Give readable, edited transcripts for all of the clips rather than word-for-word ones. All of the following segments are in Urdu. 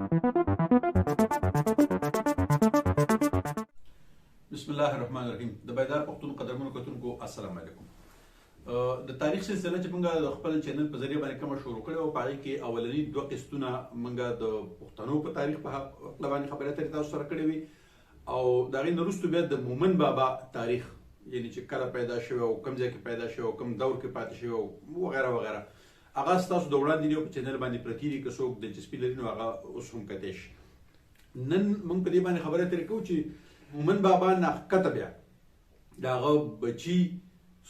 بسم الله الرحمن الرحیم. د بیدار پښتون قدرمنو کتونکو السلام علیکم. د تاریخ سلسله چې موږ د خپل چینل په ذریعہ باندې کوم شروع کړو او پای کې اولنی دوه قسطونه موږ د پښتنو په تاریخ په اړه باندې خبرې اترې تاسو سره کړې وي او دا غي نورستو بیا د مومن بابا تاریخ یعنی چې کله پیدا شوی او کوم ځای کې پیدا شوی او کوم دور کې پاتې شوی او وغیرہ وغیرہ هغه تاسو د وړاندې په چینل باندې پرتی دي که څوک دلچسپي لري نو هغه اوس هم کتئ شي. نن موږ په دې باندې خبرې اترې کوو چې مومن بابا ناحقته بیا د هغه بچي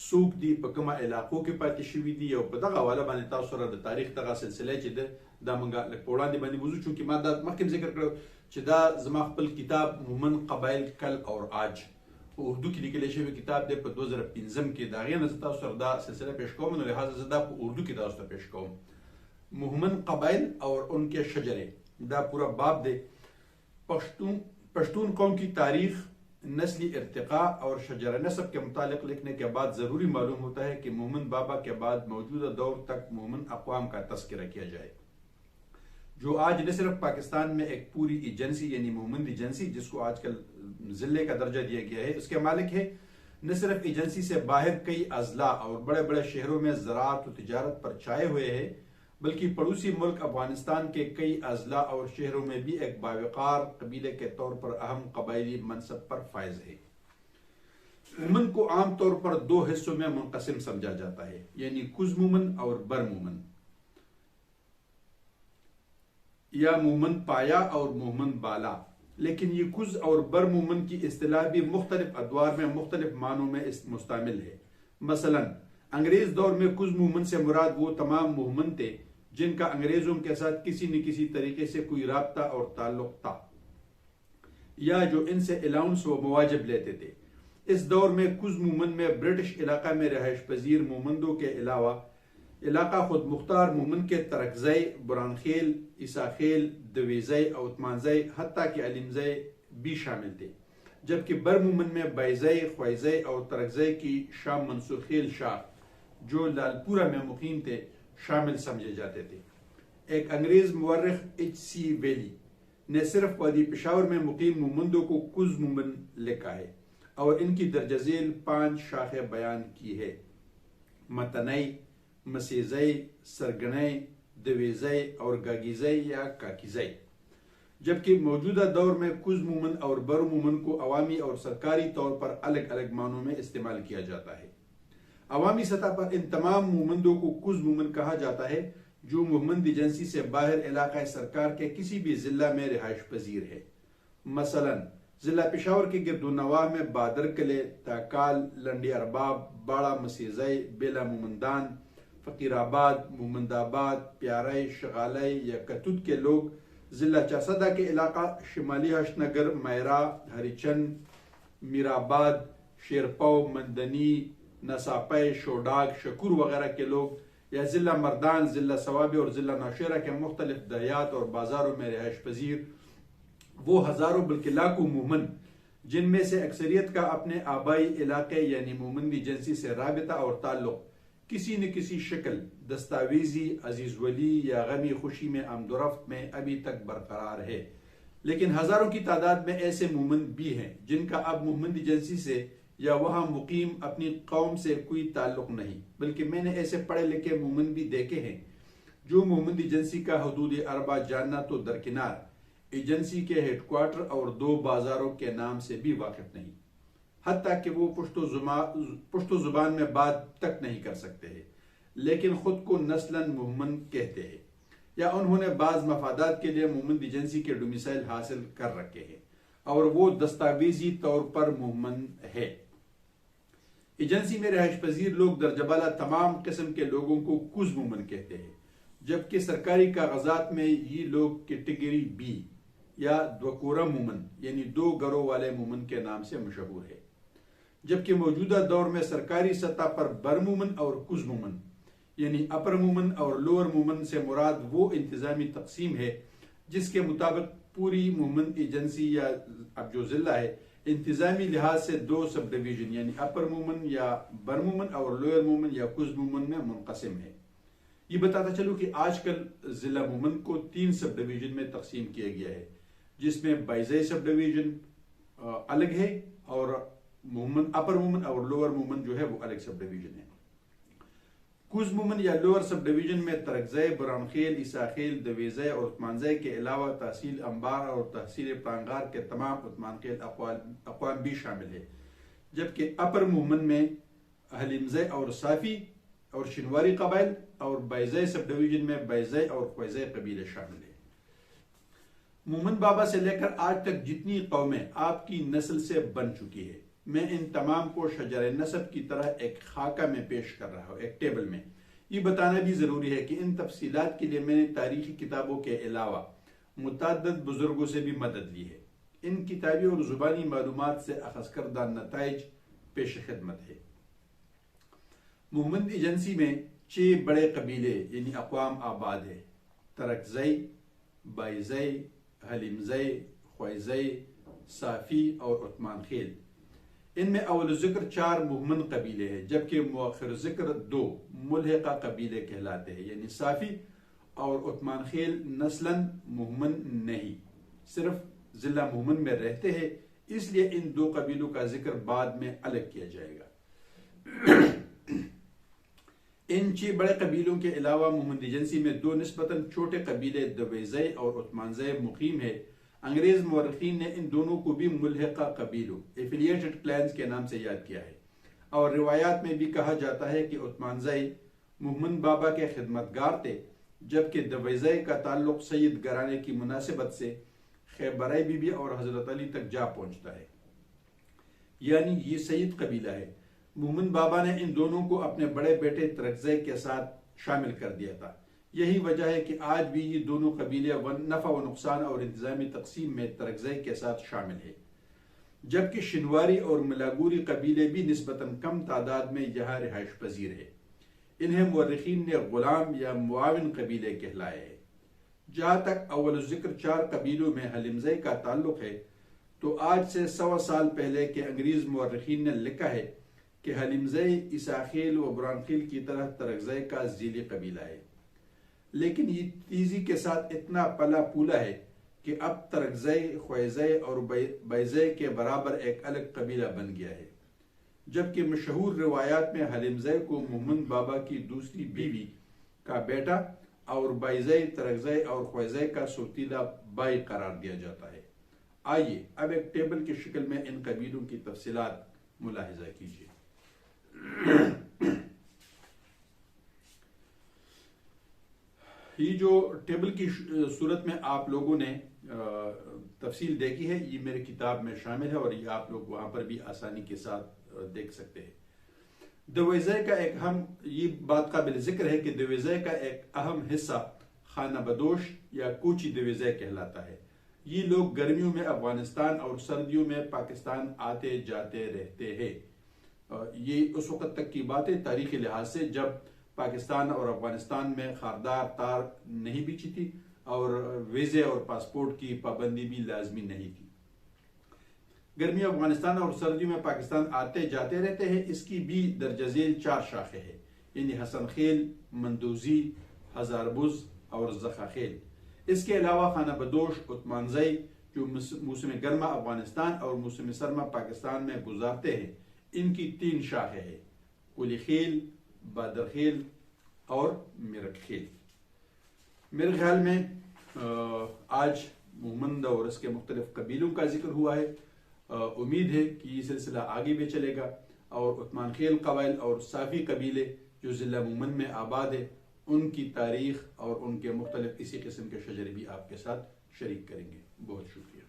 څوک دي په کومه علاقو کې پاتې شوي دي او په دغه حواله باندې تاسو سره د تاریخ دغه سلسله چې ده دا موږ لږ په وړاندې باندې وځو چونکې ما دا مخکې ذکر کړو چې دا زما خپل کتاب مومن قبایل کل اور آج په اردو کې لیکلی شوی کتاب دی په 2015 کې د هغې نه زه تاسو سره دا سلسله پیش کوم نو لحاظه زه دا په اردو کې تاسو ته پیش کوم. مومن قبایل اور ان کے شجرے دا پورا باب دی. پشتون قوم کی تاریخ نسلی ارتقاء اور شجر نسب کے متعلق لکھنے کے بعد ضروری معلوم ہوتا ہے کہ مومن بابا کے بعد موجودہ دور تک مومن اقوام کا تذکرہ کیا جائے جو آج نہ صرف پاکستان میں ایک پوری ایجنسی یعنی مومن ایجنسی جس کو آج کل ضلع کا درجہ دیا گیا ہے اس کے مالک ہے، نہ صرف ایجنسی سے باہر کئی اضلاع اور بڑے بڑے شہروں میں زراعت و تجارت پر چھائے ہوئے ہیں بلکہ پڑوسی ملک افغانستان کے کئی اضلاع اور شہروں میں بھی ایک باوقار قبیلے کے طور پر اہم قبائلی منصب پر فائز ہے. مومن کو عام طور پر دو حصوں میں منقسم سمجھا جاتا ہے یعنی کز مومن اور بر مومن یا مومن پایا اور مومن بالا. لیکن یہ کز اور بر مومن کی اصطلاح بھی مختلف ادوار میں مختلف معنوں میں مستعمل ہے. مثلا انگریز دور میں کز مومن سے مراد وہ تمام مومن تھے جن کا انگریزوں کے ساتھ کسی نہ کسی طریقے سے کوئی رابطہ اور تعلق تھا یا جو ان سے الاؤنس و مواجب لیتے تھے. اس دور میں کز مومن میں برٹش علاقہ میں رہائش پذیر مومندوں کے علاوہ علاقہ خود مختار مومن کے ترکزئی، برانخیل، عیساخیل، دویزئی، اوتمانزئی حتیٰ کہ علمزئی بھی شامل تھے، جبکہ بر مومن میں بیزئی، خویزئی اور ترکزئی کی شام منصورخیل شاخ جو لالپورہ میں مقیم تھے شامل سمجھے جاتے تھے. ایک انگریز مورخ ایچ سی ویلی نے صرف وادی پشاور میں مقیم مومندوں کو کز مومن لکھا ہے اور ان کی درجہ ذیل 5 شاخیں بیان کی ہے: متنئی، مسیزئی، سرگنئی، دویزئی اور گاگیزئی یا کاکیزئی. جبکہ موجودہ دور میں کز مومن اور بر مومن کو عوامی اور سرکاری طور پر الگ الگ معنوں میں استعمال کیا جاتا ہے. عوامی سطح پر ان تمام مومندوں کو کز مومن کہا جاتا ہے جو مومند ایجنسی سے باہر علاقہ سرکار کے کسی بھی ضلع میں رہائش پذیر ہے. مثلا ضلع پشاور کے گرد و نواح میں بادر قلعے، تاکال، لنڈی ارباب، باڑہ مسیزئی، بیلا مومندان، فقیر آباد، مومند آباد، پیارئی، شغالائی یا کتود کے لوگ ضلع چاسدہ کے علاقہ شمالی ہشت نگر، میرا، ہری چند، میر آباد، شیرپاؤ، مندنی، نساپے، شوڈاگ، شکور وغیرہ کے لوگ یا ضلع مردان، ضلع سوابی اور ضلع نوشیرہ کے مختلف دیہات اور بازاروں میں رہائش پذیر وہ ہزاروں بلکہ لاکھوں مومن جن میں سے اکثریت کا اپنے آبائی علاقے یعنی مومند ایجنسی سے رابطہ اور تعلق کسی نہ کسی شکل دستاویزی، عزیز ولی یا غمی خوشی میں آمد و رفت میں ابھی تک برقرار ہے. لیکن ہزاروں کی تعداد میں ایسے مومن بھی ہیں جن کا اب مومند ایجنسی سے یا وہاں مقیم اپنی قوم سے کوئی تعلق نہیں، بلکہ میں نے ایسے پڑھے لکھے مومن بھی دیکھے ہیں جو مومند ایجنسی کا حدود اربع جاننا تو درکنار ایجنسی کے ہیڈ کوارٹر اور 2 بازاروں کے نام سے بھی واقف نہیں، حتیٰ کہ وہ پشتو زبان میں بات تک نہیں کر سکتے ہیں لیکن خود کو نسلاً مومن کہتے ہیں یا انہوں نے بعض مفادات کے لیے مومند ایجنسی کے ڈومیسائل حاصل کر رکھے ہیں اور وہ دستاویزی طور پر مومن ہے. ایجنسی میں رہائش پذیر لوگ درجہ بالا تمام قسم کے لوگوں کو کز مومن کہتے ہیں، جبکہ سرکاری کاغذات میں یہ لوگ کیٹیگری بی یا دوکورا مومن یعنی 2 گروہ والے مومن کے نام سے مشہور ہے. جبکہ موجودہ دور میں سرکاری سطح پر بر مومن اور کز مومن یعنی اپر مومن اور لوور مومن سے مراد وہ انتظامی تقسیم ہے جس کے مطابق پوری مومن ایجنسی یا اب جو ضلع ہے انتظامی لحاظ سے 2 سب ڈویژن یعنی اپر مومن یا بر مومن اور لوئر مومن یا کز مومن میں منقسم ہے. یہ بتاتا چلوں کہ آج کل ضلع مومن کو 3 سب ڈویژن میں تقسیم کیا گیا ہے، جس میں بائزائی سب ڈویژن الگ ہے اور مومن اپر مومن اور لوور مومن جو ہے وہ الگ سب ڈویژن ہے۔ کوز مومن یا لوور سب ڈویژن میں ترکزئی، برانخیل، عیساخیل، دویزئی اور عثمان کے علاوہ تحصیل انبار اور تحصیل پرانگار کے تمام عثمان خیل اقوام بھی شامل ہے، جبکہ اپر مومن میں حلیمزئی اور صافی اور شنواری قبائل اور بائزائی سب ڈویژن میں بائزائی اور خویزائی قبیلے شامل ہیں۔ مومن بابا سے لے کر آج تک جتنی قومیں آپ کی نسل سے بن چکی ہے، میں ان تمام کو شجر نسب کی طرح ایک خاکہ میں پیش کر رہا ہوں، ایک ٹیبل میں۔ یہ بتانا بھی ضروری ہے کہ ان تفصیلات کے لیے میں نے تاریخی کتابوں کے علاوہ متعدد بزرگوں سے بھی مدد لی ہے۔ ان کتابی اور زبانی معلومات سے اخذ کردہ نتائج پیش خدمت ہے۔ مومن ایجنسی میں 6 بڑے قبیلے یعنی اقوام آباد ہے: ترکزئی، بائزئی، حلیمزئی، خویزئی، صافی اور عثمان خیل۔ ان میں اول ذکر 4 مومن قبیلے ہیں، جبکہ مؤخر ذکر 2 ملحقہ قبیلے کہلاتے ہیں، یعنی صافی اور عثمان خیل نسلاً مومن نہیں، صرف ضلع مومن میں رہتے ہیں، اس لیے ان 2 قبیلوں کا ذکر بعد میں الگ کیا جائے گا۔ ان 6 بڑے قبیلوں کے علاوہ مومن ایجنسی میں 2 نسبتاً چھوٹے قبیلے دویزئی اور عثمانزئی مقیم ہے۔ انگریز مورخین نے ان دونوں کو بھی ملحقہ قبیلوں ایفیلیٹڈ کلینز کے نام سے یاد کیا ہے، اور روایات میں بھی کہا جاتا ہے کہ عثمانزئی مومن بابا کے خدمتگار تھے، جبکہ دویزئی کا تعلق سید گھرانے کی مناسبت سے خیبرئی بی بی اور حضرت علی تک جا پہنچتا ہے، یعنی یہ سید قبیلہ ہے۔ مومن بابا نے ان دونوں کو اپنے بڑے بیٹے ترکزئی کے ساتھ شامل کر دیا تھا۔ یہی وجہ ہے کہ آج بھی یہ دونوں قبیلے نفع و نقصان اور انتظامی تقسیم میں ترکزئی کے ساتھ شامل ہے، جبکہ شنواری اور ملاگوری قبیلے بھی نسبتاً کم تعداد میں یہاں رہائش پذیر ہے۔ انہیں مورخین نے غلام یا معاون قبیلے کہلائے ہیں۔ جہاں تک اول ذکر 4 قبیلوں میں حلیمزئی کا تعلق ہے، تو آج سے 100 سال پہلے کے انگریز مورخین نے لکھا ہے کہ حلیمزئی عیساخیل و برانخیل کی طرح ترکزئی کا ذیلی قبیلہ ہے، لیکن یہ تیزی کے ساتھ اتنا پلا پولا ہے کہ اب ترکزئی، خویزئی اور بائزئی کے برابر ایک الگ قبیلہ بن گیا ہے، جبکہ مشہور روایات میں حلیمزئی کو مومن بابا کی دوسری بیوی کا بیٹا اور بائزئی، ترکزئی اور خویزئی کا سوتیلا بائی قرار دیا جاتا ہے۔ آئیے اب ایک ٹیبل کی شکل میں ان قبیلوں کی تفصیلات ملاحظہ کیجیے۔ یہ جو ٹیبل کی صورت میں آپ لوگوں نے تفصیل دیکھی ہے، یہ میرے کتاب میں شامل ہے اور یہ آپ لوگ وہاں پر بھی آسانی کے ساتھ دیکھ سکتے ہیں۔ دویزئی کا ایک اہم، یہ بات قابل ذکر ہے کہ دویزئی کا ایک اہم حصہ خانہ بدوش یا کوچی دویزئی کہلاتا ہے۔ یہ لوگ گرمیوں میں افغانستان اور سردیوں میں پاکستان آتے جاتے رہتے ہیں۔ یہ اس وقت تک کی بات ہے تاریخی لحاظ سے جب پاکستان اور افغانستان میں خاردار تار نہیں بچھی تھی اور ویزے اور پاسپورٹ کی پابندی بھی لازمی نہیں تھی۔ گرمی افغانستان اور سردیوں میں پاکستان آتے جاتے رہتے ہیں۔ اس کی بھی درجہ ذیل 4 شاخیں ہیں، یعنی حسن خیل، مندوزی، ہزار بز اور زخا خیل۔ اس کے علاوہ خانہ بدوش، عثمانزئی جو موسم گرما افغانستان اور موسم سرما پاکستان میں گزارتے ہیں، ان کی 3 شاخیں ہیں: قلی خیل، بادر خیل اور مرک خیل۔ میرے خیال میں آج مومند اور اس کے مختلف قبیلوں کا ذکر ہوا ہے۔ امید ہے کہ یہ سلسلہ آگے بھی چلے گا اور عثمان خیل قبائل اور صافی قبیلے جو ضلع مومن میں آباد ہے، ان کی تاریخ اور ان کے مختلف اسی قسم کے شجرے بھی آپ کے ساتھ شریک کریں گے۔ بہت شکریہ۔